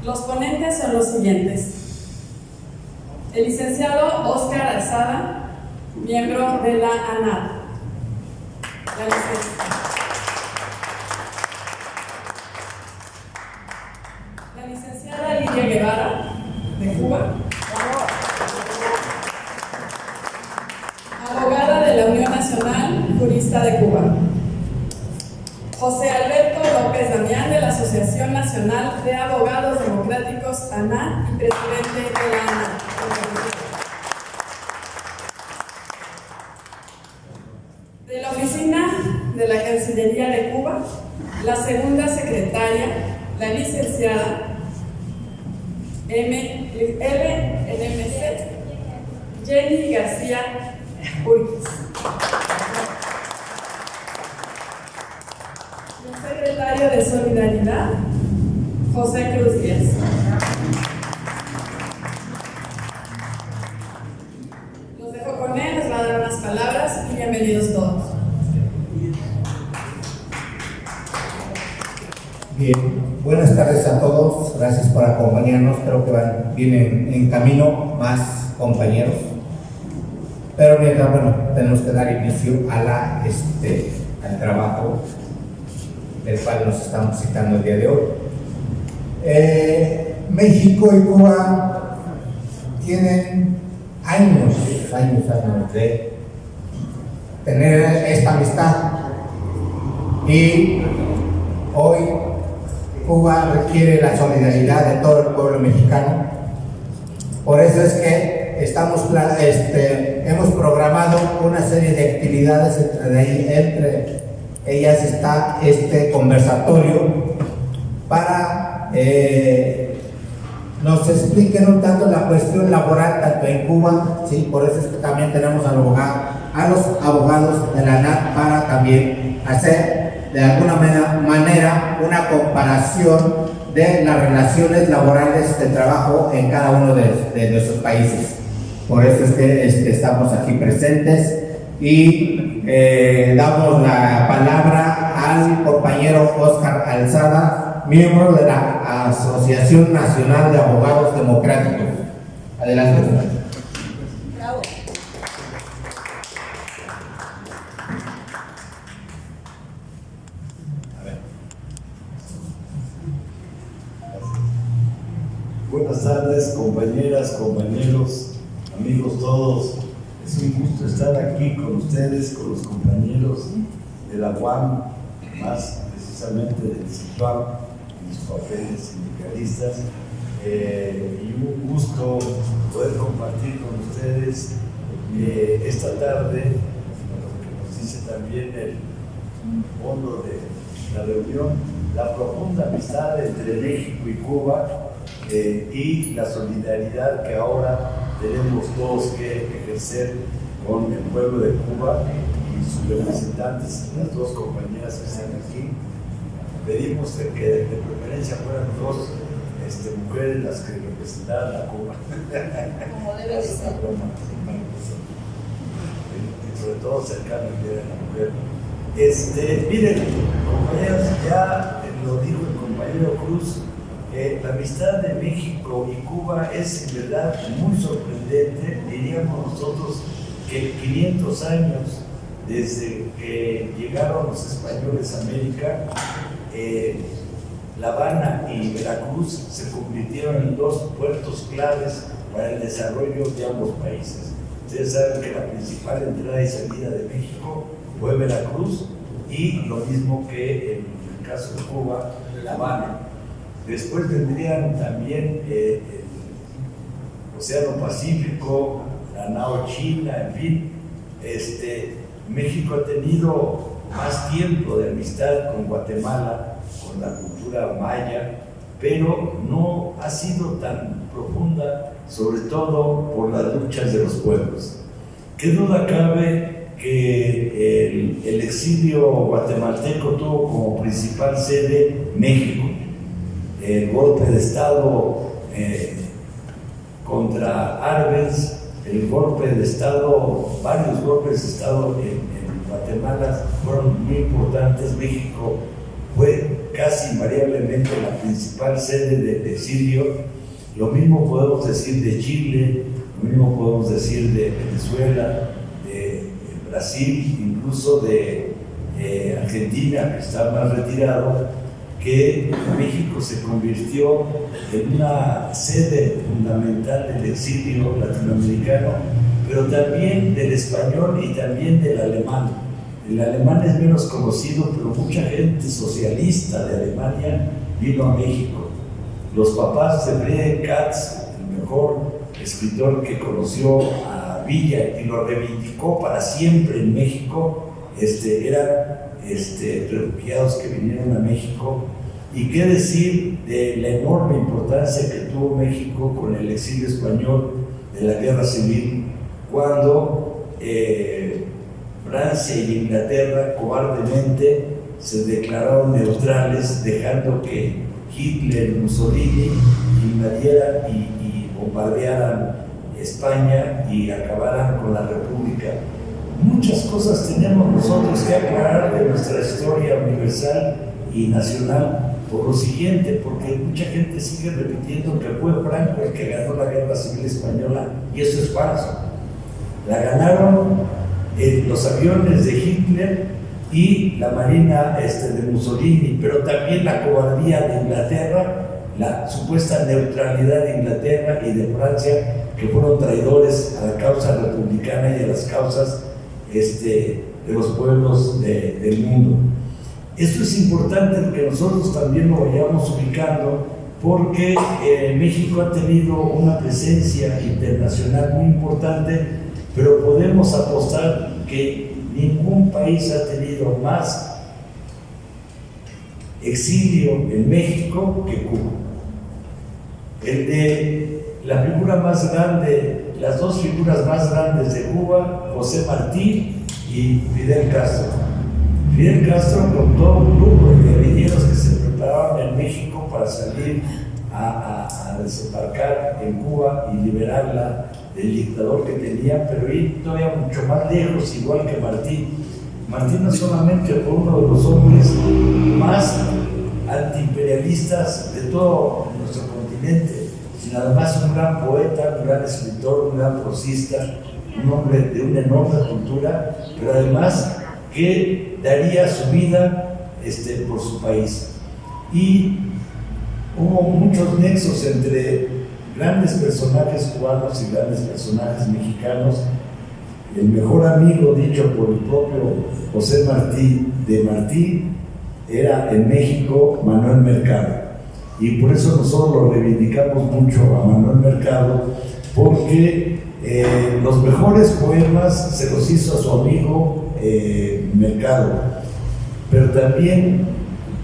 Los ponentes son los siguientes: el licenciado Óscar Alzada, miembro de la ANAD. La licenciada Lidia Guevara, de Cuba. Abogada de la Unión Nacional Jurista de Cuba. José Alberto López Damián, de la Asociación Nacional de Abogados Democráticos, ANAD, y presidente de la ANAD. De la Oficina de la Cancillería de Cuba, la segunda secretaria, la licenciada LNMC Jenny García Urquiz. El secretario de Solidaridad, José Cruz Díaz. Los dejo con él, les va a dar unas palabras y bienvenidos todos. Bien, buenas tardes a todos, gracias por acompañarnos, creo que vienen en camino más compañeros, pero mientras, bueno, tenemos que dar inicio a al trabajo del cual nos estamos citando el día de hoy. México y Cuba tienen años de tener esta amistad, y hoy Cuba requiere la solidaridad de todo el pueblo mexicano. Por eso es que hemos programado una serie de actividades, entre ellas está este conversatorio para nos expliquen un tanto la cuestión laboral tanto en Cuba, ¿sí? Por eso es que también tenemos a los abogados de la ANAD para también hacer de alguna manera una comparación de las relaciones laborales de trabajo en cada uno de nuestros países. Por eso es que estamos aquí presentes y damos la palabra al compañero Óscar Alzada, miembro de la Asociación Nacional de Abogados Democráticos. Adelante. Bravo. Buenas tardes, compañeras, compañeros, amigos todos. Es un gusto estar aquí con ustedes, con los compañeros de la UAM, más precisamente del CITUAM, en sus papeles sindicalistas. Y un gusto poder compartir con ustedes esta tarde lo que nos dice también el fondo de la reunión, la profunda amistad entre México y Cuba. Y la solidaridad que ahora tenemos todos que ejercer con el pueblo de Cuba y sus representantes, las dos compañeras que están aquí. Pedimos que de preferencia fueran dos mujeres las que representaran a Cuba. Como debe de ser. Y sobre todo cercano al Día de la Mujer. Miren, compañeros, ya lo dijo el compañero Cruz. La amistad de México y Cuba es en verdad muy sorprendente. Diríamos nosotros que 500 años desde que llegaron los españoles a América, La Habana y Veracruz se convirtieron en dos puertos claves para el desarrollo de ambos países. Ustedes saben que la principal entrada y salida de México fue Veracruz, y lo mismo que en el caso de Cuba, La Habana. Después tendrían también el Océano Pacífico, la nao China, en fin. México ha tenido más tiempo de amistad con Guatemala, con la cultura maya, pero no ha sido tan profunda, sobre todo por las luchas de los pueblos. ¿Qué duda cabe que el exilio guatemalteco tuvo como principal sede México? El golpe de Estado contra Arbenz, el golpe de Estado, varios golpes de Estado en Guatemala fueron muy importantes. México fue casi invariablemente la principal sede del exilio. Lo mismo podemos decir de Chile, lo mismo podemos decir de Venezuela, de Brasil, incluso de Argentina, que está más retirado, que México se convirtió en una sede fundamental del exilio latinoamericano, pero también del español y también del alemán. El alemán es menos conocido, pero mucha gente socialista de Alemania vino a México. Los papás de Friedrich Katz, el mejor escritor que conoció a Villa y lo reivindicó para siempre en México, eran refugiados que vinieron a México. Y qué decir de la enorme importancia que tuvo México con el exilio español de la Guerra Civil, cuando Francia y Inglaterra cobardemente se declararon neutrales, dejando que Hitler y Mussolini invadieran y bombardearan España y acabaran con la República. Muchas cosas tenemos nosotros que aclarar de nuestra historia universal y nacional, por lo siguiente, porque mucha gente sigue repitiendo que fue Franco el que ganó la Guerra Civil Española, y eso es falso. La ganaron los aviones de Hitler y la marina de Mussolini, pero también la cobardía de Inglaterra, la supuesta neutralidad de Inglaterra y de Francia, que fueron traidores a la causa republicana y a las causas de los pueblos del mundo. Esto es importante que nosotros también lo vayamos ubicando, porque México ha tenido una presencia internacional muy importante, pero podemos apostar que ningún país ha tenido más exilio en México que Cuba. La figura más grande, las dos figuras más grandes de Cuba, José Martí y Fidel Castro. Fidel Castro, con todo un grupo de guerrilleros que se preparaban en México para salir a desembarcar en Cuba y liberarla del dictador que tenía, pero ir todavía mucho más lejos, igual que Martí. Martí no solamente fue uno de los hombres más antiimperialistas de todo nuestro continente, sino además un gran poeta, un gran escritor, un gran prosista, un hombre de una enorme cultura, pero además que daría su vida por su país. Y hubo muchos nexos entre grandes personajes cubanos y grandes personajes mexicanos. El mejor amigo, dicho por el propio José Martí, de Martí, era en México Manuel Mercado. Y por eso nosotros lo reivindicamos mucho a Manuel Mercado, porque los mejores poemas se los hizo a su amigo Mercado, pero también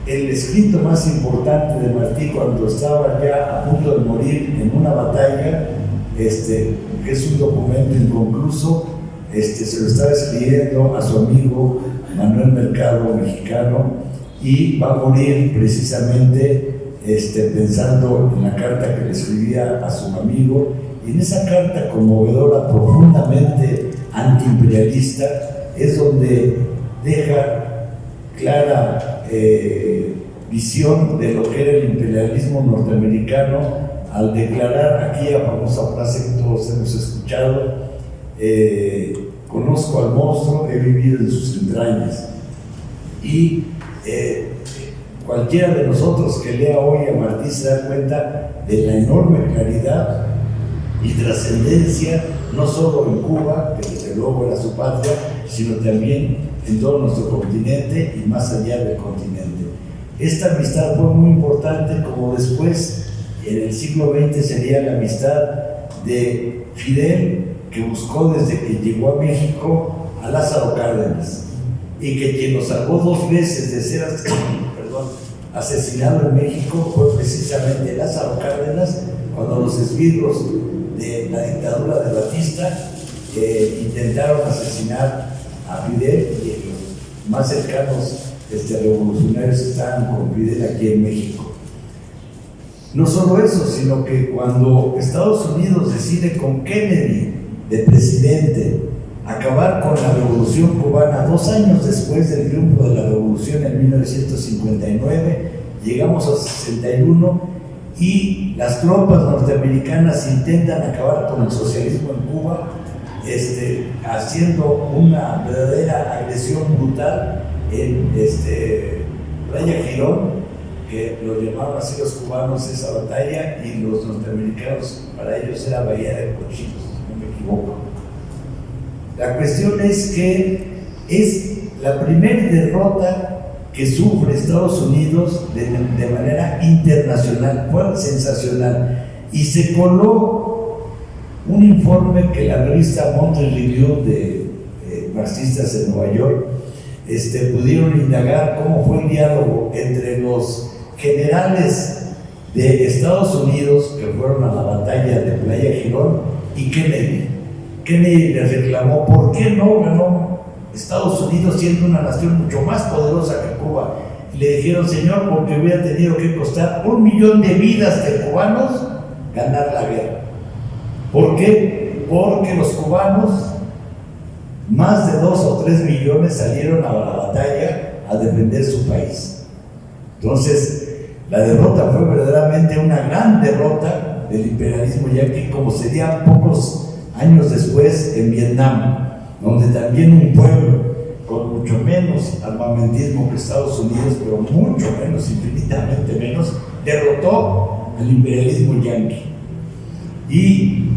el escrito más importante de Martí, cuando estaba ya a punto de morir en una batalla, que es un documento inconcluso, se lo estaba escribiendo a su amigo Manuel Mercado, mexicano, y va a morir precisamente pensando en la carta que le escribía a su amigo. Y en esa carta conmovedora, profundamente antiimperialista, es donde deja clara visión de lo que era el imperialismo norteamericano, al declarar aquella famosa frase que todos hemos escuchado: conozco al monstruo, he vivido en sus entrañas. Y cualquiera de nosotros que lea hoy a Martí se da cuenta de la enorme claridad y trascendencia, no solo en Cuba, que desde luego era su patria, sino también en todo nuestro continente y más allá del continente. Esta amistad fue muy importante, como después, en el siglo XX, sería la amistad de Fidel, que buscó desde que llegó a México a Lázaro Cárdenas, y que quien lo salvó 2 veces de ser asesinado en México fue precisamente Lázaro Cárdenas, cuando los esbirros de la dictadura de Batista intentaron asesinar a Fidel, y los más cercanos revolucionarios estaban con Fidel aquí en México. No solo eso, sino que cuando Estados Unidos decide con Kennedy de presidente acabar con la revolución cubana. 2 años después del triunfo de la revolución en 1959, llegamos a 61 y las tropas norteamericanas intentan acabar con el socialismo en Cuba, haciendo una verdadera agresión brutal en Playa Girón, que lo llamaban así los cubanos esa batalla, y los norteamericanos para ellos era Bahía de Cochinos, si no me equivoco. La cuestión es que es la primera derrota que sufre Estados Unidos de manera internacional. Fue sensacional, y se coló un informe que la revista Monthly Review de marxistas de Nueva York pudieron indagar cómo fue el diálogo entre los generales de Estados Unidos que fueron a la batalla de Playa Girón y Kennedy. Kennedy le reclamó: ¿por qué no ganó Estados Unidos siendo una nación mucho más poderosa que Cuba? Y le dijeron: señor, porque hubiera tenido que costar 1 millón de vidas de cubanos ganar la guerra. ¿Por qué? Porque los cubanos, más de 2 o 3 millones, salieron a la batalla a defender su país. Entonces, la derrota fue verdaderamente una gran derrota del imperialismo yanqui, como sería pocos años después en Vietnam, donde también un pueblo con mucho menos armamentismo que Estados Unidos, pero mucho menos, infinitamente menos, derrotó al imperialismo yanqui. Y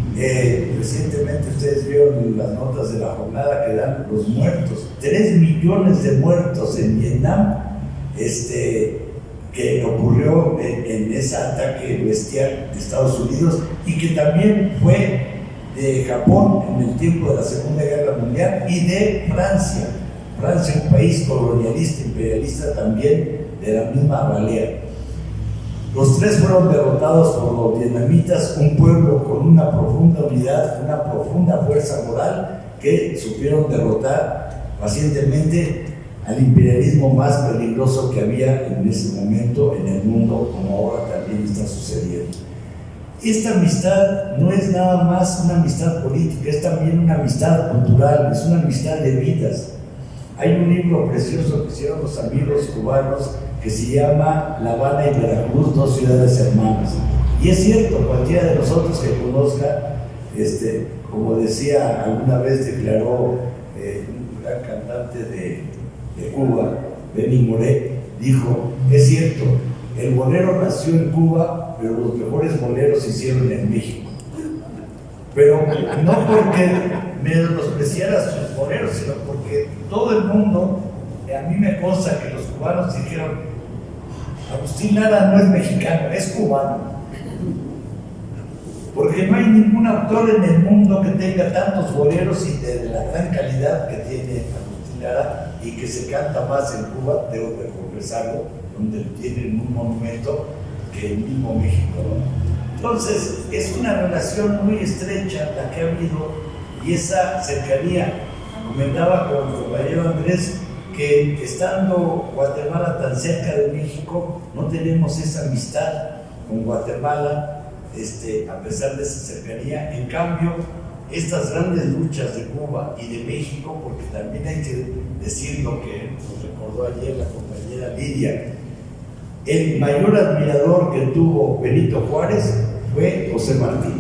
recientemente ustedes vieron las notas de la jornada que dan los muertos, 3 millones de muertos en Vietnam, que ocurrió en ese ataque bestial de Estados Unidos, y que también fue de Japón en el tiempo de la Segunda Guerra Mundial, y de Francia. Francia, un país colonialista, imperialista también, de la misma ralea. Los 3 fueron derrotados por los vietnamitas, un pueblo con una profunda unidad, una profunda fuerza moral, que supieron derrotar pacientemente al imperialismo más peligroso que había en ese momento en el mundo, como ahora también está sucediendo. Esta amistad no es nada más una amistad política, es también una amistad cultural, es una amistad de vidas. Hay un libro precioso que hicieron los amigos cubanos que se llama La Habana y Veracruz, 2 ciudades hermanas. Y es cierto, cualquiera de nosotros que conozca, como decía, alguna vez declaró un gran cantante de Cuba, Benny Moré, dijo: es cierto, el bolero nació en Cuba, pero los mejores boleros se hicieron en México. Pero no porque menospreciara sus boleros, sino porque todo el mundo, a mí me consta que los cubanos dijeron: Agustín Lara no es mexicano, es cubano. Porque no hay ningún autor en el mundo que tenga tantos boleros y de la gran calidad que tiene Agustín Lara, y que se canta más en Cuba, tengo que confesarlo, donde tienen un monumento, que el mismo México, ¿no? Entonces, es una relación muy estrecha la que ha habido, y esa cercanía. Comentaba con el compañero Andrés que estando Guatemala tan cerca de México, no tenemos esa amistad con Guatemala, a pesar de esa cercanía. En cambio, estas grandes luchas de Cuba y de México, porque también hay que decir lo que nos recordó ayer la compañera Lidia, el mayor admirador que tuvo Benito Juárez fue José Martí.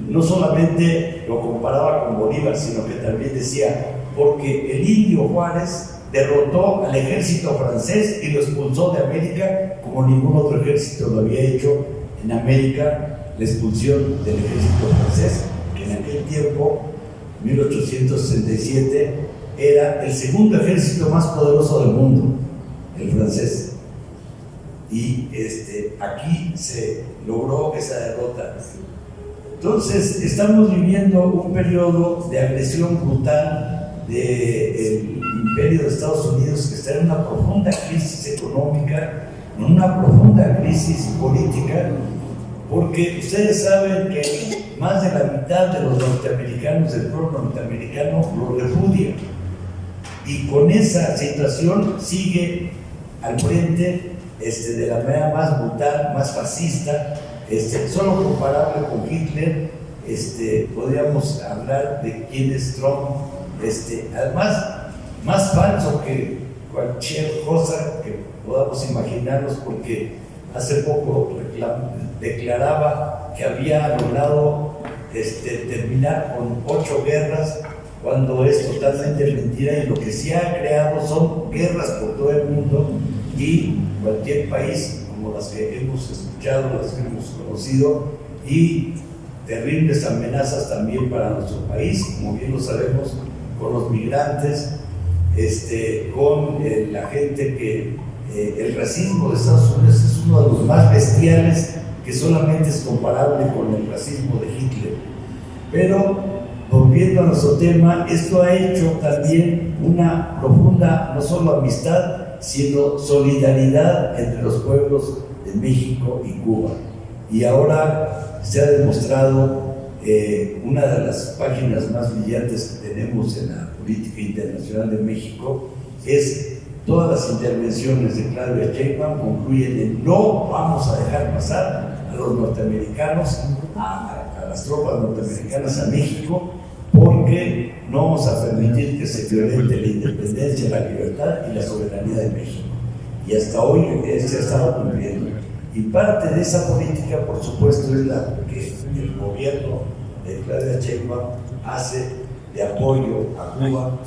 No solamente lo comparaba con Bolívar, sino que también decía: porque el indio Juárez derrotó al ejército francés y lo expulsó de América como ningún otro ejército lo había hecho en América, la expulsión del ejército francés, que en aquel tiempo, 1867, era el segundo ejército más poderoso del mundo, el francés. Y aquí se logró esa derrota. Entonces, estamos viviendo un periodo de agresión brutal del imperio de Estados Unidos, que está en una profunda crisis económica, en una profunda crisis política, porque ustedes saben que más de la mitad de los norteamericanos, del pueblo norteamericano, lo repudia. Y con esa situación sigue al frente de la manera más brutal, más fascista, solo comparable con Hitler, podríamos hablar de quién es Trump, además, más falso que cualquier cosa que podamos imaginarnos, porque hace poco declaraba que había logrado terminar con 8 guerras, cuando es totalmente mentira, y lo que se ha creado son guerras por todo el mundo, y cualquier país, como las que hemos escuchado, las que hemos conocido, y terribles amenazas también para nuestro país, como bien lo sabemos, con los migrantes, con la gente que el racismo de Estados Unidos es uno de los más bestiales, que solamente es comparable con el racismo de Hitler. Pero, volviendo a nuestro tema, esto ha hecho también una profunda, no solo amistad, sino solidaridad entre los pueblos de México y Cuba. Y ahora se ha demostrado una de las páginas más brillantes que tenemos en la política internacional de México es todas las intervenciones de Claudia Sheinbaum concluyen en: no vamos a dejar pasar a los norteamericanos, a las tropas norteamericanas a México, porque no vamos a permitir que se violente la independencia, la libertad y la soberanía de México. Y hasta hoy se ha estado cumpliendo. Y parte de esa política, por supuesto, es la que el gobierno de Claudia Sheinbaum hace de apoyo a Cuba,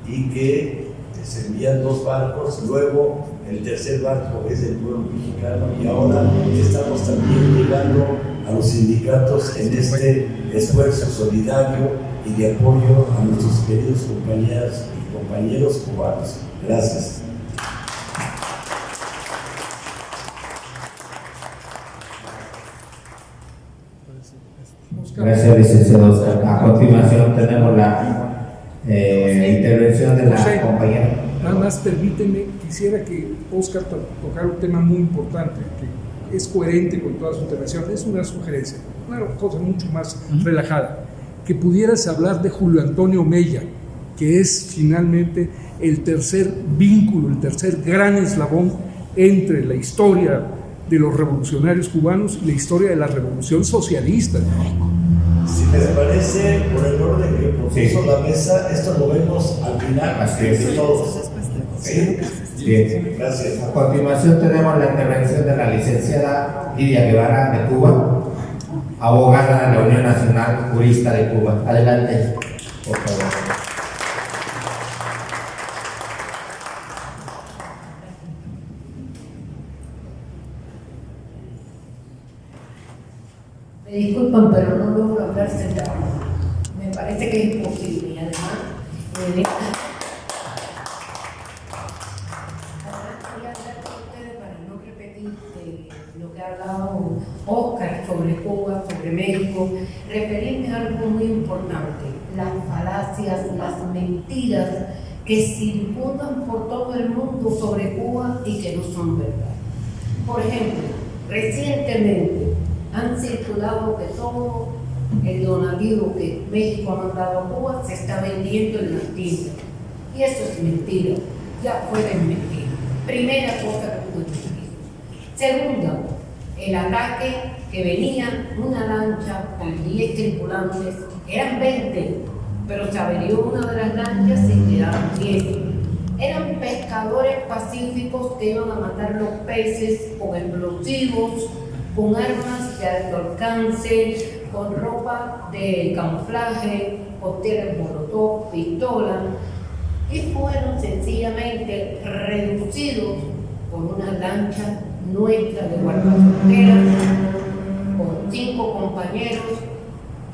y que se envían 2 barcos, luego el tercer barco es del pueblo mexicano, y ahora estamos también llegando a los sindicatos en este esfuerzo solidario y de apoyo a nuestros queridos compañeras y compañeros cubanos. Gracias. Gracias, licenciado Oscar. A continuación tenemos la intervención de la compañera. Nada más permíteme, quisiera que Oscar tocara un tema muy importante, que es coherente con toda su intervención. Es una sugerencia, una cosa mucho más relajada, que pudieras hablar de Julio Antonio Mella, que es finalmente el tercer vínculo, el tercer gran eslabón entre la historia de los revolucionarios cubanos y la historia de la revolución socialista en México. Si les parece, por el orden que propuso la mesa, esto lo vemos al final de todos. ¿Sí? Bien. Gracias. A continuación tenemos la intervención de la licenciada Lidia Guevara de Cuba, abogada de la Unión Nacional Jurista de Cuba. Adelante, por favor. Me disculpan, pero no logro hablar sentado. Me parece que es imposible. Y además, quería hablar con ustedes para no repetir lo que ha hablado Oscar sobre Cuba, sobre México, referirme a algo muy importante: las falacias, las mentiras que circundan por todo el mundo sobre Cuba y que no son verdad. Por ejemplo, recientemente han circulado que todo el donativo que México ha mandado a Cuba se está vendiendo en las tiendas. Y eso es mentira, ya fue desmentido. Primera cosa que pude decir. Segunda, el ataque que venía una lancha con 10 tripulantes, eran 20, pero se averió una de las lanchas y quedaron 10. Eran pescadores pacíficos que iban a matar los peces con explosivos, con armas de alto alcance, con ropa de camuflaje, cócteles molotov, pistolas, y fueron sencillamente reducidos por una lancha nuestra de guardafrontera, con 5 compañeros,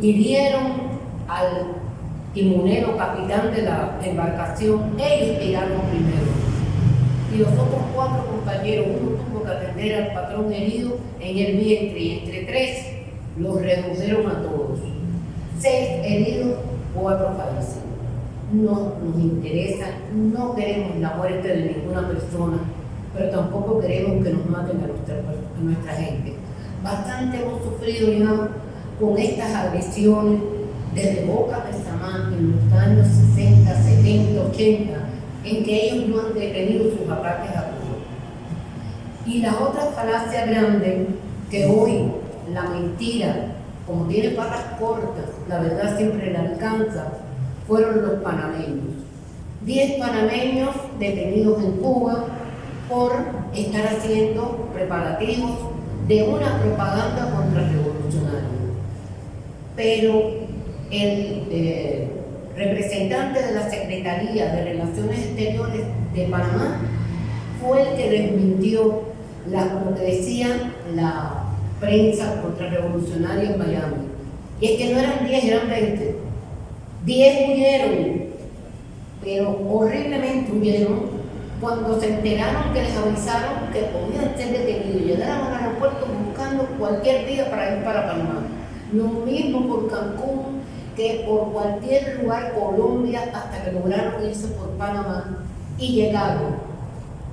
hirieron al timonero capitán de la embarcación. Ellos tiraron primero. Y los otros 4 compañeros, uno tuvo que atender al patrón herido en el vientre, y entre 3 los redujeron a todos. 6 heridos, 4 fallecidos. No nos interesa, no queremos la muerte de ninguna persona, pero tampoco queremos que nos maten a nuestra gente. Bastante hemos sufrido ya con estas agresiones desde Boca de Samán en los años 60, 70, 80, en que ellos no han detenido sus ataques a Cuba. Y la otra falacia grande, que hoy la mentira como tiene patas cortas, la verdad siempre le alcanza, fueron los panameños. 10 panameños detenidos en Cuba por estar haciendo preparativos de una propaganda contrarrevolucionaria. Pero el representante de la Secretaría de Relaciones Exteriores de Panamá fue el que desmintió lo que decía la prensa contrarrevolucionaria en Miami. Y es que no eran 10, eran 20. 10 huyeron, pero horriblemente huyeron cuando se enteraron que les avisaron que podían ser detenidos. Llegaron al aeropuerto buscando cualquier día para ir para Panamá. Lo mismo por Cancún, que por cualquier lugar, Colombia, hasta que lograron irse por Panamá y llegaron.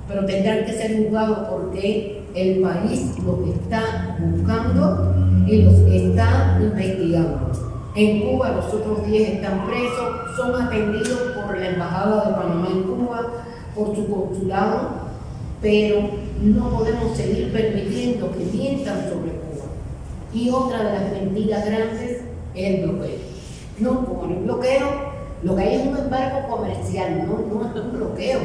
Pero tendrán que ser juzgados porque el país los está buscando y los está investigando. En Cuba los otros 10 están presos, son atendidos por la Embajada de Panamá en Cuba, por su consulado, pero no podemos seguir permitiendo que mientan sobre Cuba. Y otra de las mentiras grandes es el bloqueo. No, con el bloqueo, lo que hay es un embargo comercial, no es un bloqueo.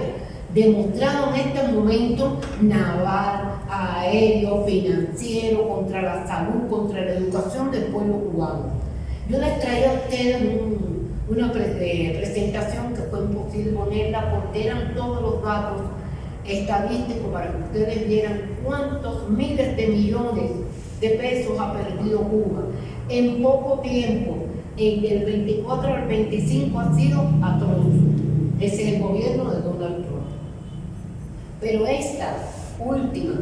Demostrado en este momento naval, aéreo, financiero, contra la salud, contra la educación del pueblo cubano. Yo les traía a ustedes una presentación que fue imposible ponerla porque eran todos los datos estadísticos para que ustedes vieran cuántos miles de millones de pesos ha perdido Cuba en poco tiempo. Del 24 al 25 ha sido atroz. Ese es el gobierno de Donald Trump. Pero esta última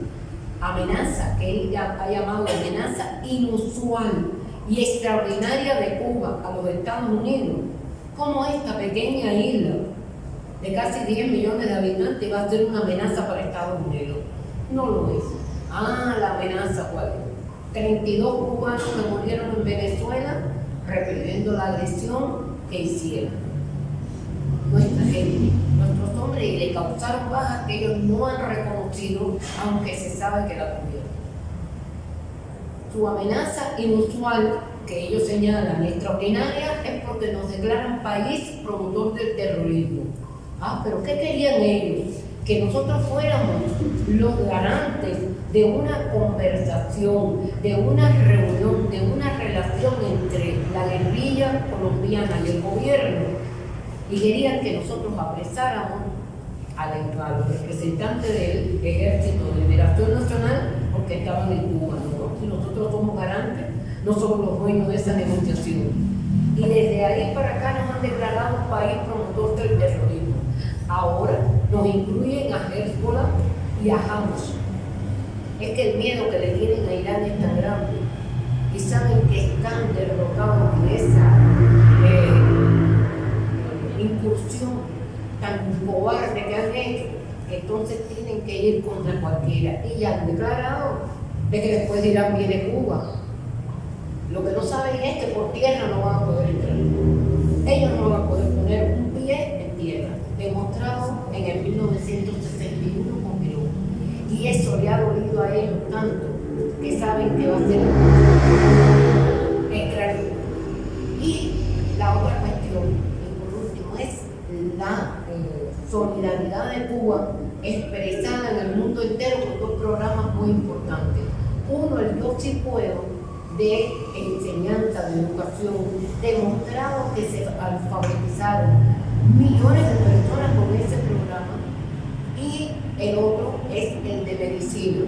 amenaza, que él ha llamado amenaza inusual y extraordinaria de Cuba a los Estados Unidos, como esta pequeña isla de casi 10 millones de habitantes va a ser una amenaza para Estados Unidos. No lo es. La amenaza ¿cuál es? 32 cubanos que murieron en Venezuela reprimiendo la agresión que hicieron. Nuestra gente, nuestros hombres, y le causaron bajas que ellos no han reconocido, aunque se sabe que la tuvieron. Su amenaza inusual, que ellos señalan extraordinaria, es porque nos declaran país promotor del terrorismo. Pero ¿qué querían ellos? Que nosotros fuéramos los garantes de una conversación, de una reunión, de una relación entre la guerrilla colombiana y el gobierno. Y querían que nosotros apresáramos a los representantes del Ejército de Liberación Nacional porque estaban en Cuba. Y nosotros somos garantes, no somos los dueños de esa negociación. Y desde ahí para acá nos han declarado país promotor del terrorismo. Ahora nos incluyen a Hezbollah y a Hamas. Es que el miedo que le tienen a Irán es tan grande y saben que están derrotados en esa incursión tan cobarde que han hecho, entonces tienen que ir contra cualquiera. Y ya han declarado de que después de Irán viene Cuba. Lo que no saben es que por tierra no van a poder entrar. Ellos no van a poder poner un pie en tierra, demostrado en el 1961 con Perú. Y eso le ha dolido a ellos tanto que saben que va a ser extraordinario. Y la otra cuestión, y por último, es la solidaridad de Cuba expresada en el mundo entero con dos programas muy importantes. Uno, el Yo Sí Puedo, de enseñanza, de educación, demostrado que se alfabetizaron millones de personas con ese programa. Y el otro es el de medicina,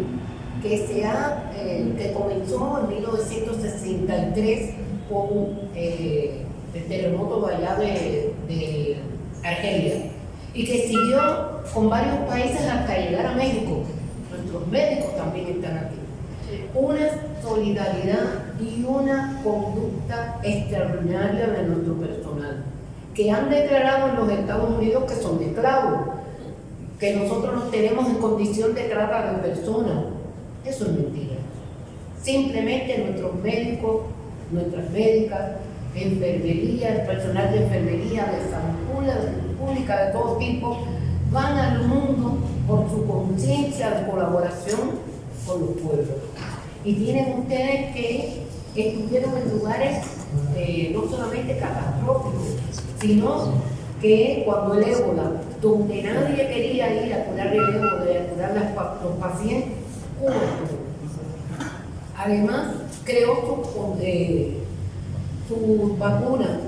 que comenzó en 1963 con el terremoto de allá de Argelia y que siguió con varios países hasta llegar a México. Nuestros médicos también están aquí. Una solidaridad y una conducta extraordinaria de nuestro personal, que han declarado en los Estados Unidos que son esclavos, que nosotros los tenemos en condición de trata de personas. Eso es mentira. Simplemente nuestros médicos, nuestras médicas, enfermería, el personal de enfermería, de salud pública de todo tipo, van al mundo por su conciencia de colaboración con los pueblos. Y tienen ustedes que estuvieron en lugares no solamente catastróficos, sino que cuando el ébola, donde nadie quería ir a curar el ébola y a curar los pacientes, Cuba estuvo. Además, creó sus vacunas,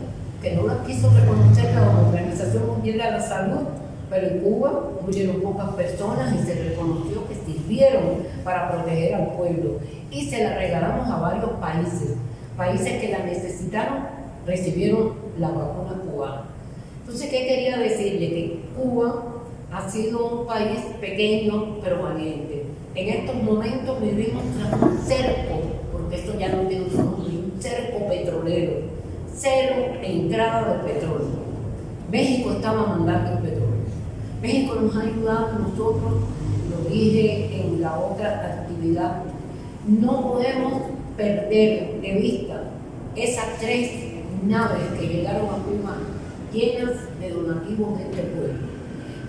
que no las quiso reconocer la Organización Mundial de la Salud, pero en Cuba murieron pocas personas y se reconoció que sirvieron para proteger al pueblo. Y se la regalamos a varios países que la necesitaron, recibieron la vacuna cubana. Entonces, ¿qué quería decirle? Que Cuba ha sido un país pequeño pero valiente. En estos momentos vivimos tras un cerco, porque esto ya no tiene otro nombre, un cerco petrolero, cero entrada de petróleo. México estaba mandando el petróleo. México nos ha ayudado a nosotros, lo dije en la otra actividad, no podemos perder de vista esas 3 naves que llegaron a Cuba llenas de donativos de este pueblo.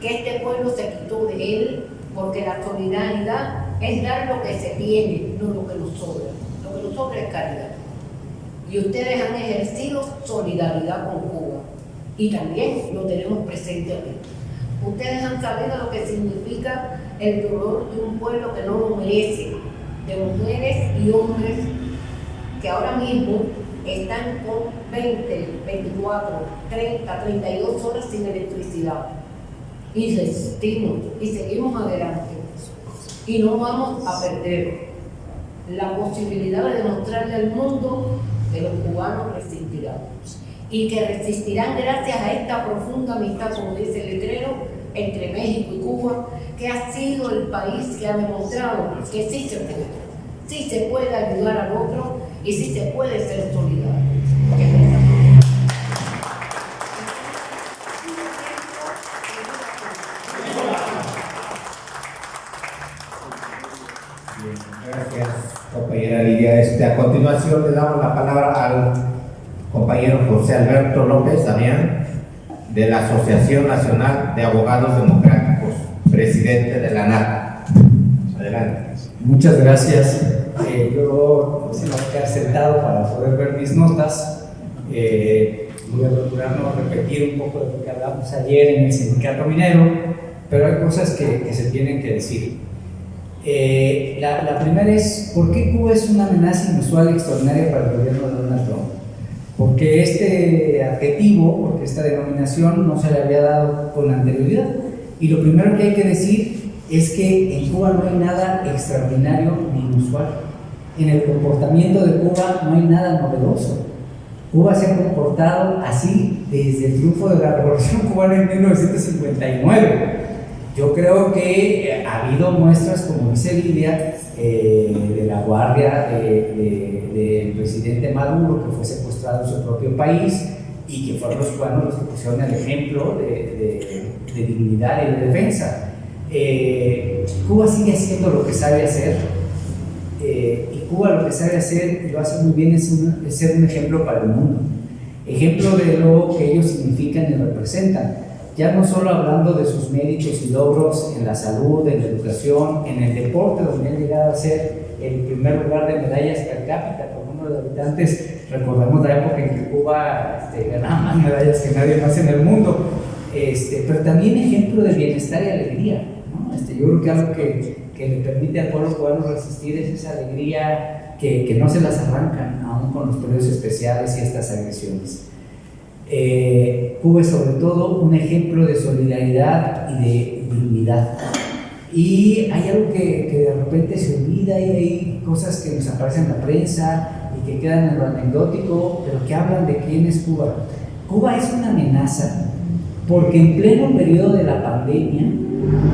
Que este pueblo se quitó de él porque la solidaridad es dar lo que se tiene, no lo que nos sobra. Lo que nos sobra es caridad. Y ustedes han ejercido solidaridad con Cuba y también lo tenemos presente aquí. Ustedes han sabido lo que significa el dolor de un pueblo que no lo merece, de mujeres y hombres que ahora mismo están con 20, 24, 30, 32 horas sin electricidad. Y resistimos y seguimos adelante. Y no vamos a perder la posibilidad de demostrarle al mundo que los cubanos resistirán. Y que resistirán gracias a esta profunda amistad, como dice el letrero, entre México y Cuba, que ha sido el país que ha demostrado que sí se puede ayudar al otro y sí se puede ser solidario. Gracias, compañera Lidia. A continuación le damos la palabra al compañero José Alberto López Damián, de la Asociación Nacional de Abogados Democráticos, presidente de la ANAT. Adelante. Muchas gracias. Yo se me voy a quedar sentado para poder ver mis notas. Voy a procurar no repetir un poco de lo que hablamos ayer en el sindicato minero, pero hay cosas que se tienen que decir. La primera es, ¿por qué Cuba es una amenaza inusual y extraordinaria para el gobierno de Donald Trump? Porque este adjetivo, porque esta denominación no se le había dado con anterioridad. Y lo primero que hay que decir es que en Cuba no hay nada extraordinario ni inusual. En el comportamiento de Cuba no hay nada novedoso. Cuba se ha comportado así desde el triunfo de la Revolución Cubana en 1959. Yo creo que ha habido muestras, como dice Lidia, de la guardia del presidente Maduro, que fue secuestrado en su propio país, y que fueron los cubanos los que pusieron el ejemplo de dignidad y de defensa. Cuba sigue haciendo lo que sabe hacer, y Cuba lo que sabe hacer y lo hace muy bien es ser un ejemplo para el mundo, ejemplo de lo que ellos significan y representan. Ya no solo hablando de sus méritos y logros en la salud, en la educación, en el deporte, donde han llegado a ser el primer lugar de medallas per cápita por número de habitantes. Recordamos la época en que Cuba ganaba más medallas que nadie más en el mundo, pero también ejemplo de bienestar y alegría, ¿no? Yo creo que algo que le permite al pueblo cubano resistir es esa alegría que no se las arrancan, aún con los periodos especiales y estas agresiones. Cuba es sobre todo un ejemplo de solidaridad y de dignidad. Y hay algo que de repente se olvida, y hay cosas que nos aparecen en la prensa y que quedan en lo anecdótico, pero que hablan de quién es Cuba. Cuba es una amenaza porque en pleno periodo de la pandemia,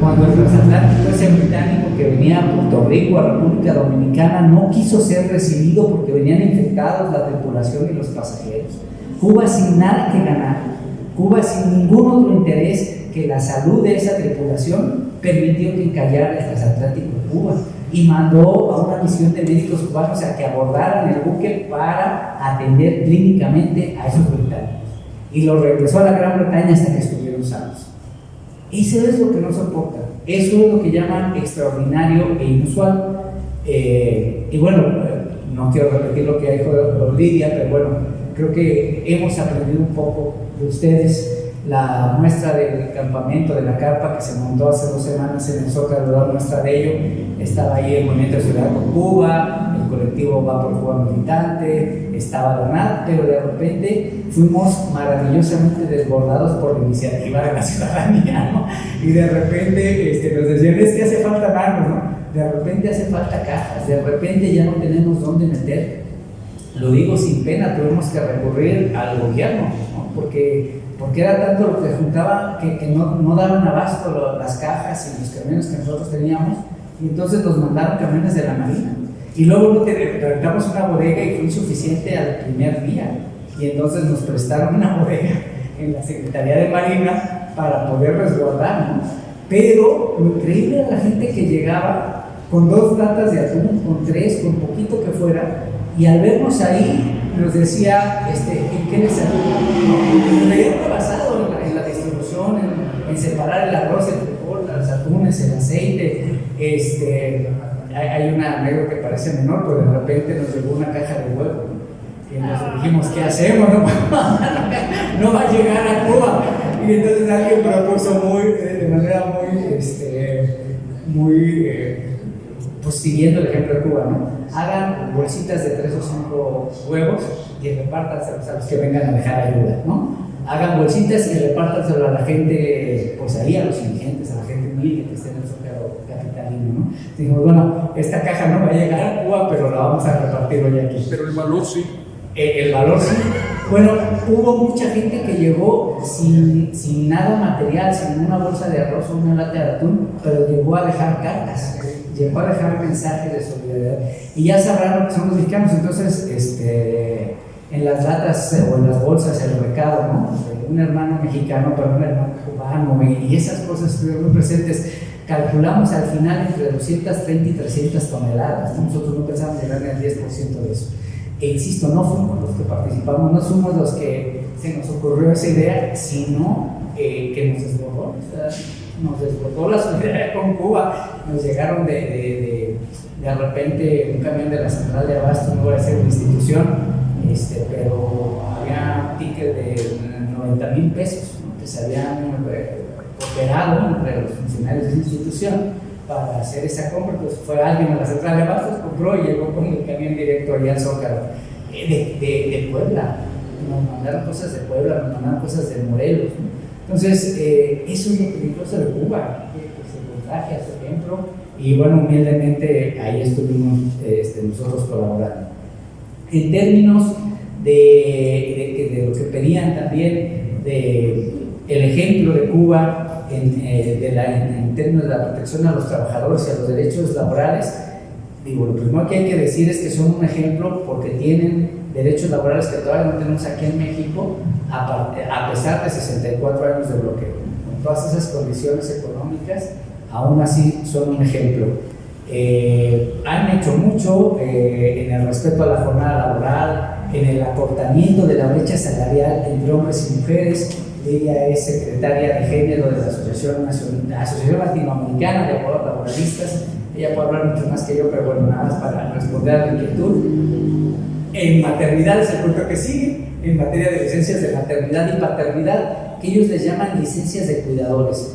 cuando el transatlántico ese británico que venía a Puerto Rico, a República Dominicana, no quiso ser recibido porque venían infectados la tripulación y los pasajeros. Cuba sin nada que ganar, Cuba sin ningún otro interés que la salud de esa tripulación, permitió que encallara el transatlántico de Cuba y mandó a una misión de médicos cubanos a que abordaran el buque para atender clínicamente a esos británicos. Y lo regresó a la Gran Bretaña hasta que estuvieron sanos. Eso es lo que no soporta, eso es lo que llaman extraordinario e inusual. Y bueno, no quiero repetir lo que dijo Lidia, pero bueno, creo que hemos aprendido un poco de ustedes. La muestra del campamento, de la carpa que se montó hace 2 semanas en el Zócalo, la muestra de ello, estaba ahí el Movimiento de Solidaridad con Cuba, el colectivo Va por Cuba Militante, estaba la NAT, pero de repente fuimos maravillosamente desbordados por la iniciativa de la ciudadanía, ¿no? Y de repente nos decían, es que hace falta manos, ¿no? De repente hace falta cajas, de repente ya no tenemos dónde meter. Lo digo sin pena, tuvimos que recurrir al gobierno, ¿no? Porque era tanto lo que juntaba que no daban abasto las cajas y los camiones que nosotros teníamos, y entonces nos mandaron camiones de la Marina. Y luego rentamos una bodega y fue insuficiente al primer día, y entonces nos prestaron una bodega en la Secretaría de Marina para poder resguardar, ¿no? Pero lo increíble era la gente que llegaba con 2 latas de atún, con 3, con poquito que fuera, y al vernos ahí nos decía, ¿en qué les ayuda? Me había basado en la distribución, en separar el arroz, el frijol, los atunes, el aceite. Hay una anécdota que parece menor, pero de repente nos llegó una caja de huevo, ¿no? Y nos dijimos, ¿qué hacemos? No va a llegar a Cuba. Y entonces alguien propuso de manera muy pues siguiendo el ejemplo de Cuba, ¿no? Hagan bolsitas de 3 o 5 huevos y repártanselos a los que vengan a dejar ayuda, ¿no? Hagan bolsitas y repártanselo a la gente, pues ahí a los indigentes, a la gente humilde que esté en el Zócalo capitalino, ¿no? Dijimos, bueno, esta caja no va a llegar a Cuba, pero la vamos a repartir hoy aquí. Pero el valor sí. El valor sí. Bueno, hubo mucha gente que llegó sin nada material, sin una bolsa de arroz o una lata de atún, pero llegó a dejar cartas, llegó a dejar mensajes de solidaridad. Y ya sabrán lo que son los mexicanos, entonces en las latas o en las bolsas el recado, ¿no? Un hermano mexicano para un hermano cubano, y esas cosas estuvieron muy presentes. Calculamos al final entre 230 y 300 toneladas, ¿no? Nosotros no pensábamos llegar ni al 10% de eso. E insisto, no fuimos los que participamos, no somos los que se nos ocurrió esa idea, sino que nos desbordó, nos desbordó la solidaridad con Cuba. Nos llegaron de repente un camión de la central de abasto, no voy a decir una institución, pero había un ticket de 90,000 pesos, ¿no? Que se habían operado entre los funcionarios de esa institución para hacer esa compra. Pues fue alguien a la central de abastos, compró y llegó con el camión directo allá al Zócalo. De Puebla, nos mandaron cosas de Puebla, nos mandaron cosas de Morelos, ¿no? Entonces, eso es lo peligroso de Cuba, que se contagia, su ejemplo, y bueno, humildemente ahí estuvimos nosotros colaborando. En términos de lo que pedían también, el ejemplo de Cuba, en términos de la protección a los trabajadores y a los derechos laborales, digo, lo primero que hay que decir es que son un ejemplo porque tienen derechos laborales que todavía no tenemos aquí en México, a pesar de 64 años de bloqueo. Con todas esas condiciones económicas, aún así son un ejemplo. Han hecho mucho en el respeto a la jornada laboral, en el acortamiento de la brecha salarial entre hombres y mujeres. Ella es secretaria de género de la Asociación Latinoamericana de Abogados Laboralistas. Ella puede hablar mucho más que yo, pero bueno, nada más para responder a la inquietud. En maternidad es el punto que sigue, en materia de licencias de maternidad y paternidad, que ellos les llaman licencias de cuidadores.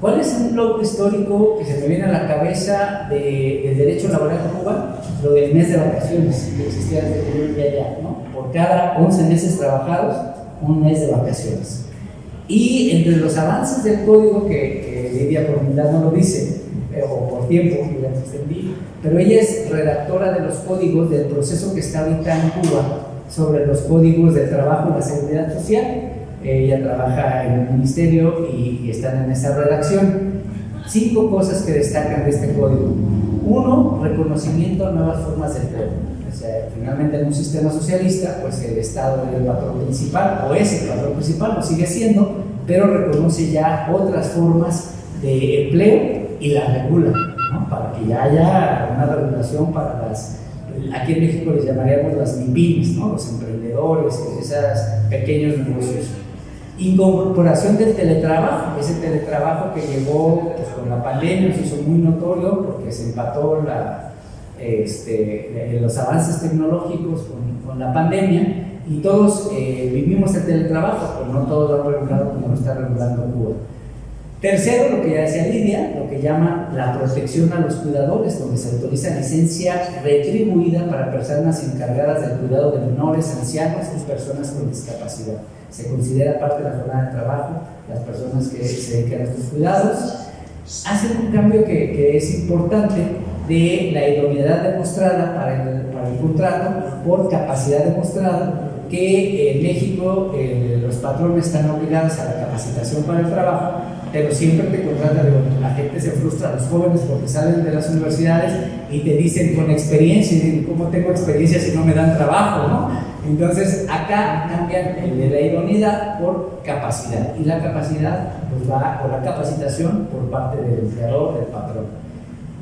¿Cuál es un logro histórico que se me viene a la cabeza del derecho laboral en Cuba? Lo del mes de vacaciones, que existía desde allá, ¿no? Por cada 11 meses trabajados, un mes de vacaciones. Y entre los avances del código, que Lidia por humildad no lo dice, o por tiempo, ya me extendí, pero ella es redactora de los códigos del proceso que está ahorita en Cuba sobre los códigos del trabajo y la seguridad social. Ella trabaja en el ministerio y están en esa redacción. 5 cosas que destacan de este código. 1, reconocimiento a nuevas formas de empleo. O sea, finalmente en un sistema socialista, pues el Estado es el patrón principal, o es el patrón principal, lo sigue siendo, pero reconoce ya otras formas de empleo y las regula, ¿no? Para que ya haya una regulación para aquí en México les llamaríamos las MIPYMES, ¿no? Los emprendedores, esos pequeños negocios. Incorporación del teletrabajo, ese teletrabajo que llegó pues, con la pandemia, se hizo muy notorio porque se empató los avances tecnológicos con la pandemia, y todos vivimos el teletrabajo, pero no todos lo han regulado como lo está regulando Cuba. Tercero, lo que ya decía Lidia, lo que llaman la protección a los cuidadores, donde se autoriza licencia retribuida para personas encargadas del cuidado de menores, ancianos y personas con discapacidad. Se considera parte de la jornada de trabajo las personas que se dedican a estos cuidados. Hacen un cambio que es importante de la idoneidad demostrada para el contrato por capacidad demostrada, que en México los patrones están obligados a la capacitación para el trabajo, pero siempre te contratan, la gente se frustra, los jóvenes, porque salen de las universidades y te dicen con experiencia, y dicen, ¿cómo tengo experiencia si no me dan trabajo, no? Entonces acá cambian el de la idoneidad por capacidad, y la capacidad pues va por la capacitación por parte del empleador, del patrón.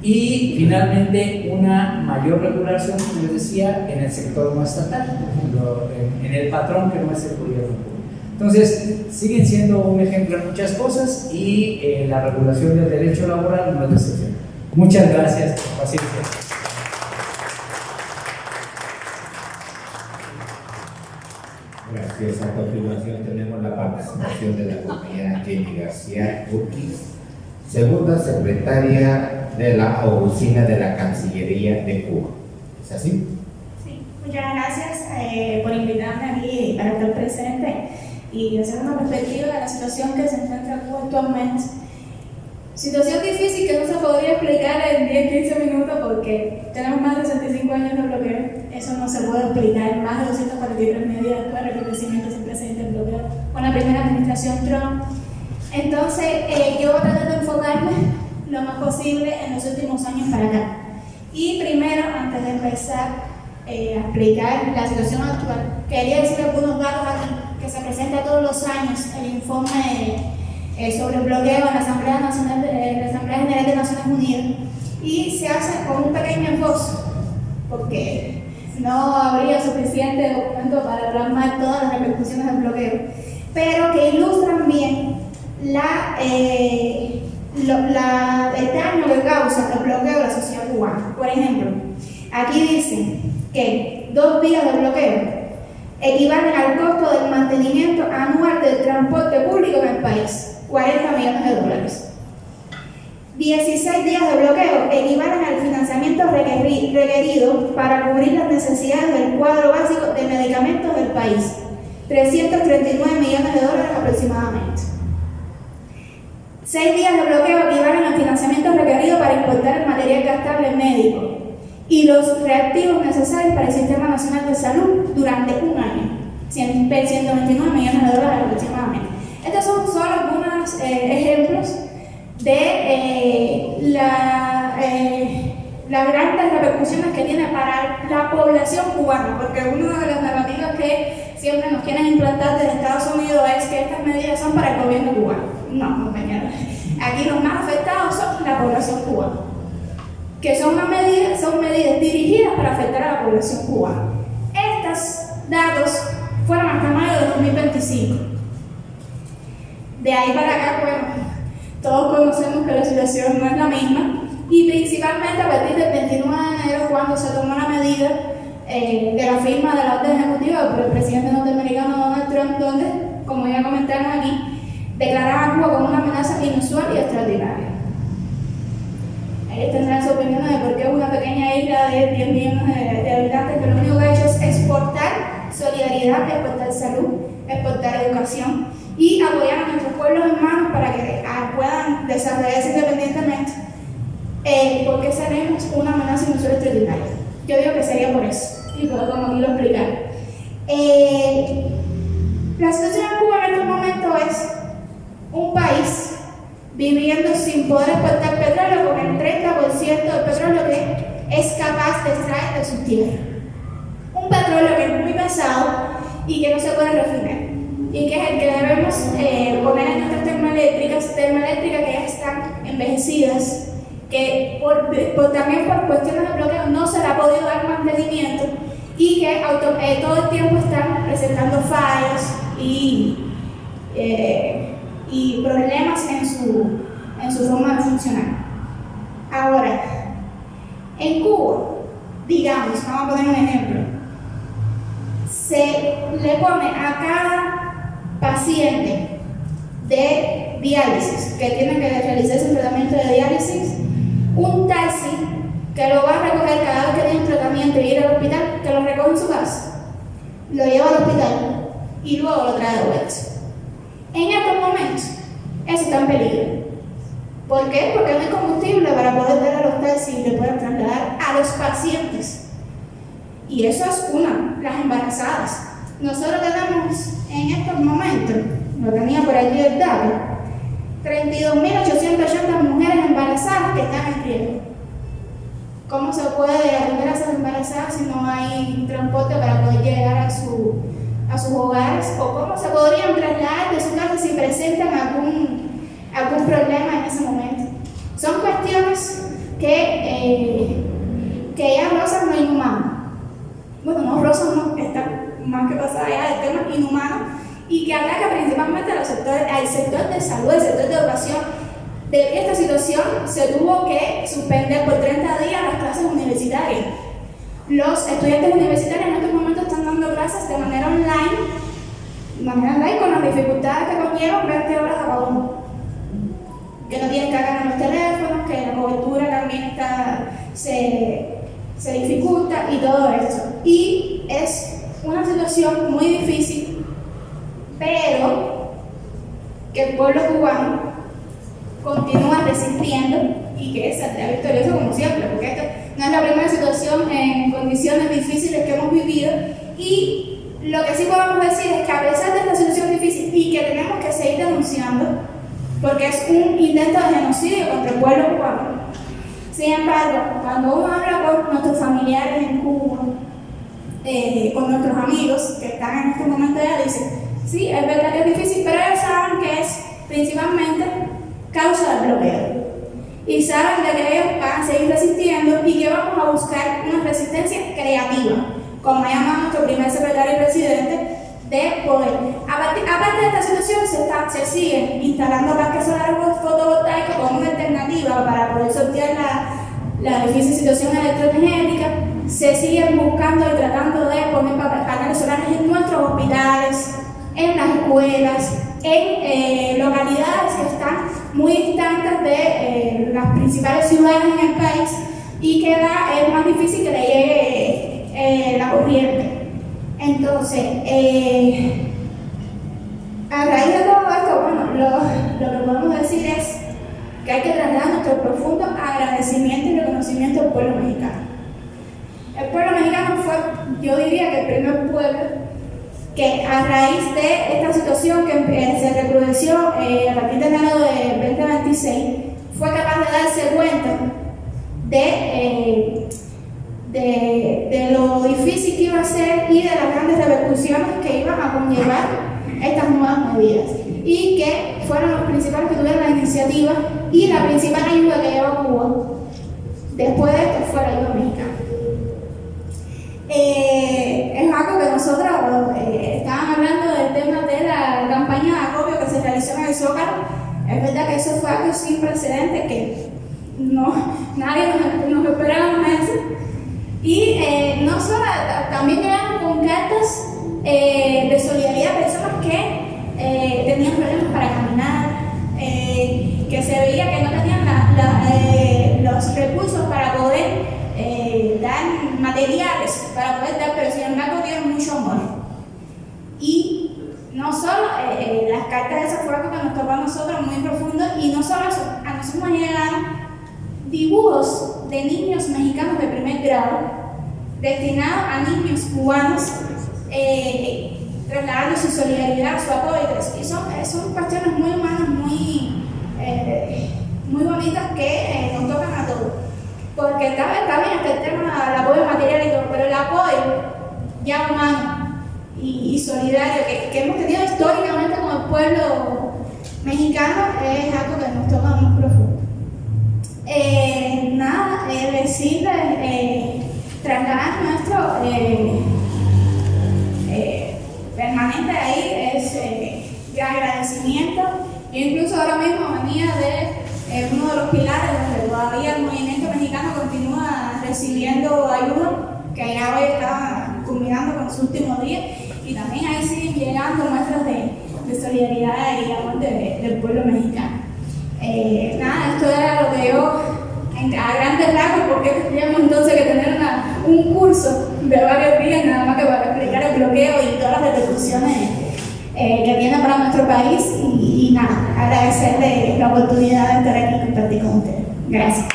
Y finalmente una mayor regulación, como les decía, en el sector no estatal, por ejemplo, en el patrón que no es el gobierno. Entonces, siguen siendo un ejemplo en muchas cosas, y la regulación del derecho laboral no es la excepción. Muchas gracias por su paciencia. Gracias. A continuación tenemos la participación de la compañera Jenny García Urquiz, segunda secretaria de la Oficina de la Cancillería de Cuba. ¿Es así? Sí, muchas gracias por invitarme aquí para estar presente y hacer una perspectiva de la situación que se encuentra Cuba actualmente. Situación difícil que no se podría explicar en 10-15 minutos porque tenemos más de 65 años de bloqueo. Eso no se puede explicar. Más de 243 medidas después del recrudecimiento sin precedentes del bloqueo con la primera administración Trump. Entonces, yo voy a tratar de enfocarme lo más posible en los últimos años para acá. Y primero, antes de empezar a explicar la situación actual, quería decir algunos datos aquí que se presenta todos los años el informe sobre el bloqueo en la Asamblea General de Naciones Unidas, y se hace con un pequeño enfoque porque no habría suficiente documento para plasmar todas las repercusiones del bloqueo, pero que ilustran bien el daño que causa el bloqueo de la sociedad cubana. Por ejemplo, aquí dicen que 2 días de bloqueo equivalen al costo del mantenimiento anual del transporte público en el país, $40 millones. 16 días de bloqueo equivalen al financiamiento requerido para cubrir las necesidades del cuadro básico de medicamentos del país, $339 millones aproximadamente. 6 días de bloqueo equivalen al financiamiento requerido para importar el material gastable médico y los reactivos necesarios para el Sistema Nacional de Salud durante un año, $129 millones aproximadamente. Estos son solo algunos ejemplos de las grandes repercusiones que tiene para la población cubana, porque una de las narrativas que siempre nos quieren implantar desde Estados Unidos es que estas medidas son para el gobierno cubano. No, compañeros. Aquí los más afectados son la población cubana, que son medidas dirigidas para afectar a la población cubana. Estos datos fueron hasta mayo de 2025. De ahí para acá, bueno, todos conocemos que la situación no es la misma, y principalmente a partir del 29 de enero, cuando se tomó la medida de la firma de la orden ejecutiva por el presidente norteamericano Donald Trump, donde, como ya comentaron aquí, declaraba a Cuba como una amenaza inusual y extraordinaria. Ellos tendrán su opinión de por qué una pequeña isla de 10 millones de habitantes que lo único que ha hecho es exportar solidaridad, exportar salud, exportar educación y apoyar a nuestros pueblos hermanos para que puedan desarrollarse independientemente. ¿Por qué seremos una amenaza inusual y extraordinaria? Yo digo que sería por eso, y puedo como aquí lo explicar. La situación en Cuba en estos momentos es un país viviendo sin poder exportar petróleo, con el 30% del petróleo que es capaz de extraer de sus tierras. Un petróleo que es muy pesado y que no se puede refinar, y que es el que debemos poner en nuestras termoeléctricas que ya están envejecidas, que también por cuestiones de bloqueo no se le ha podido dar mantenimiento, y que todo el tiempo están presentando fallos y problemas en su forma de funcionar. Ahora, en Cuba digamos, vamos a poner un ejemplo, se le pone a cada paciente de diálisis que tiene que realizarse un tratamiento de diálisis un taxi que lo va a recoger cada vez que tiene un tratamiento y ir al hospital, que lo recoge en su casa, lo lleva al hospital y luego lo trae de vuelta. En estos momentos, eso está en peligro. ¿Por qué? Porque no hay combustible para poder dar a los taxis y le puedan trasladar a los pacientes. Y eso es una, las embarazadas. Nosotros tenemos en estos momentos, lo tenía por allí el dato, 32.880 mujeres embarazadas que están en riesgo. ¿Cómo se puede atender a esas embarazadas si no hay transporte para poder llegar a sus hogares? ¿O cómo se podrían trasladar de su casa si presentan algún problema en ese momento? Son cuestiones que ya rozan lo inhumano. Bueno, no rozan, no, están más que pasadas ya del tema inhumano y que ataca principalmente al sector de salud, al sector de educación. Debido a esta situación, se tuvo que suspender por 30 días las clases universitarias. Los estudiantes universitarios en estos momentos están dando clases de manera online con las dificultades que conllevan 20 horas de apagón. Que no tienen carga en los teléfonos, que la cobertura también se dificulta y todo esto. Y es una situación muy difícil, pero que el pueblo cubano continúa resistiendo y que saldrá victorioso como siempre, porque esta no es la primera situación en condiciones difíciles que hemos vivido. Y lo que sí podemos decir es que a pesar de esta situación difícil y que tenemos que seguir denunciando, porque es un intento de genocidio contra el pueblo cubano, sin embargo, cuando uno habla con nuestros familiares en Cuba, con nuestros amigos que están en este momento ya, dicen, sí, es verdad que es difícil, pero ellos saben que es principalmente causa del bloqueo. Y saben de que ellos van a seguir resistiendo y que vamos a buscar una resistencia creativa, como llama nuestro primer secretario y presidente, de poder. Aparte de esta situación, se siguen instalando parques solares fotovoltaicos como una alternativa para poder sortear la difícil situación electroenergética. Se siguen buscando y tratando de poner paneles solares en nuestros hospitales, en las escuelas, en localidades que están muy distantes de las principales ciudades en el país y que es más difícil que le llegue la corriente. Entonces, a raíz de todo esto, bueno, lo que podemos decir es que hay que trasladar nuestro profundo agradecimiento y reconocimiento al pueblo mexicano. El pueblo mexicano fue, yo diría que el primer pueblo que a raíz de esta situación que se recrudeció a partir de enero de 2026, fue capaz de darse cuenta de lo difícil que iba a ser y de las grandes repercusiones que iban a conllevar estas nuevas medidas, y que fueron los principales que tuvieron la iniciativa, y la principal ayuda que llevó Cuba después de esto fue la ayuda mexicana. Es algo que nosotros estaban hablando del tema de la campaña de acopio que se realizó en el Zócalo. Es verdad que eso fue algo sin precedentes, que nadie nos esperábamos eso. Y no solo, también llegaron con cartas de solidaridad a personas que tenían problemas para caminar, que se veía que no tenían los recursos para poder dar materiales, para poder dar, pero sin embargo dieron mucho amor. Y no solo las cartas, esas fue algo que nos tocó a nosotros muy profundo, y no solo eso, a nosotros nos llegaron dibujos de niños mexicanos de primer grado destinados a niños cubanos, trasladando su solidaridad, su apoyo, y son cuestiones muy humanas, muy bonitas que nos tocan a todos, porque está bien que el tema del apoyo material y todo, pero el apoyo ya humano y solidario que hemos tenido históricamente con el pueblo mexicano es algo que nos toca muy profundo. Decirles, trasladar nuestro permanente ahí es de agradecimiento. Yo incluso ahora mismo venía de uno de los pilares donde todavía el movimiento mexicano continúa recibiendo ayuda, que ya hoy está culminando con su último día, y también ahí siguen llegando muestras de solidaridad y amor del pueblo mexicano. Nada, esto era lo que yo, a grandes rasgos, porque tendríamos entonces que tener un curso de varios días nada más que para explicar el bloqueo y todas las repercusiones que tiene para nuestro país, y nada, agradecerle la oportunidad de estar aquí y compartir con ustedes. Gracias.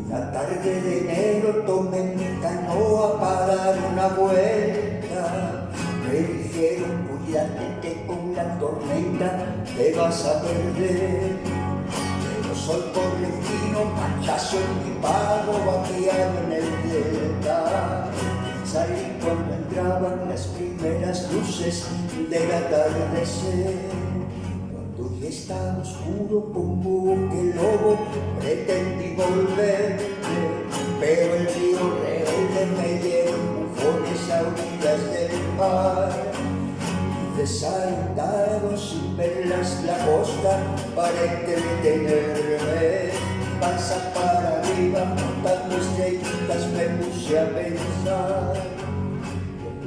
Una tarde de enero tomé mi canoa para dar una vuelta. Me dijeron, cuídate que con la tormenta te vas a perder. Pero soy correntino, machazo en mi pago, vaqueado en el delta. Salí cuando entraban las primeras luces del atardecer. Cuando ya estaba oscuro como que el lobo, pretendí volver, pero el río rebelde me llevó empujones a orillas del mar. Desalentado sin ver la costa para entretenerme, panza para arriba montando estrellitas me puse a pensar.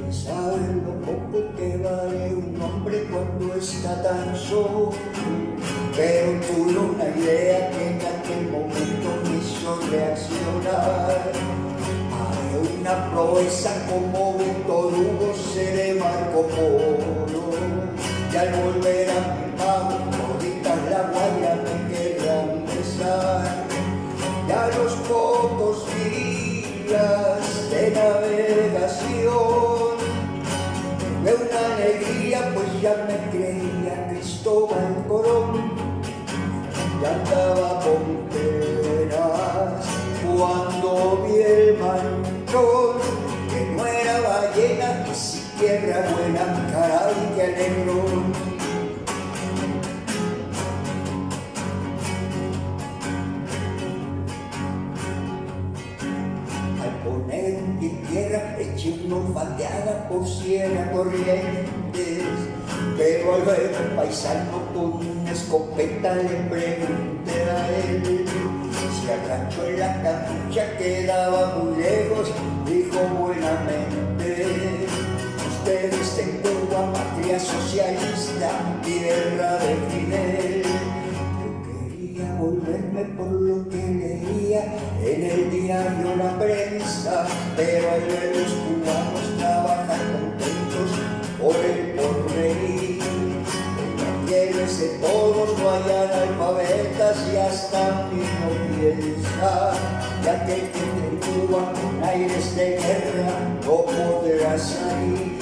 Pensaba en lo poco que vale un hombre cuando está tan solo, pero tuve una idea que en aquel momento me hizo reaccionar. Haré una proeza como Víctor Hugo, seré Marco Polo, y al volver a mi pago, toditas la guaya me querrán besar. Y a los pocos días de navegación de una alegría, pues ya me creía Cristóbal Colón, ya andaba con penas cuando vi el manchón, que no era ballena ni siquiera buena, caray que alegrón. Poner un pie en tierra, eché una olfateada por si era Corrientes, pero al ver un paisano con una escopeta le pregunté a él si al rancho en la capucha quedaba muy lejos. Dijo buenamente, ustedes en Cuba, patria socialista, tierra de Fidel. Volverme por lo que leía en el diario La Prensa, pero al ver los cubanos trabajan contentos por el porvenir. Quieres que todos no hayan alfabetas y hasta mí no piensa, ya que en Cuba con aires de guerra no podrá salir.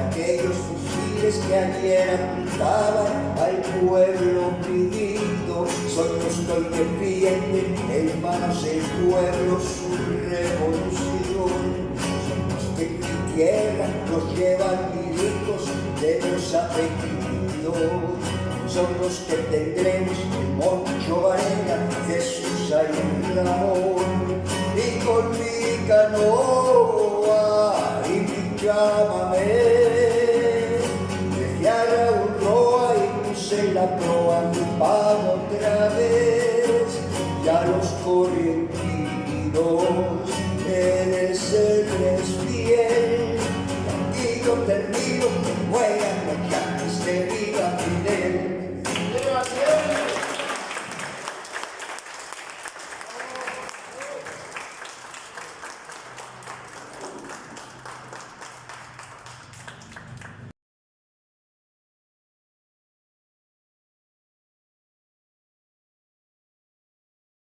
Aquellos fusiles que ayer apuntaban al pueblo oprimido son los que hoy defienden en manos del pueblo su revolución. Son los que en mi tierra nos llevan milicos de los apellidos. Son los que tendremos el Moncho Varela, Jesús Ayun Ramón, y con mi canoa y mi llámame. Dejé a Raúl Roa y puse la proa en mi pago otra vez, ya los correntinos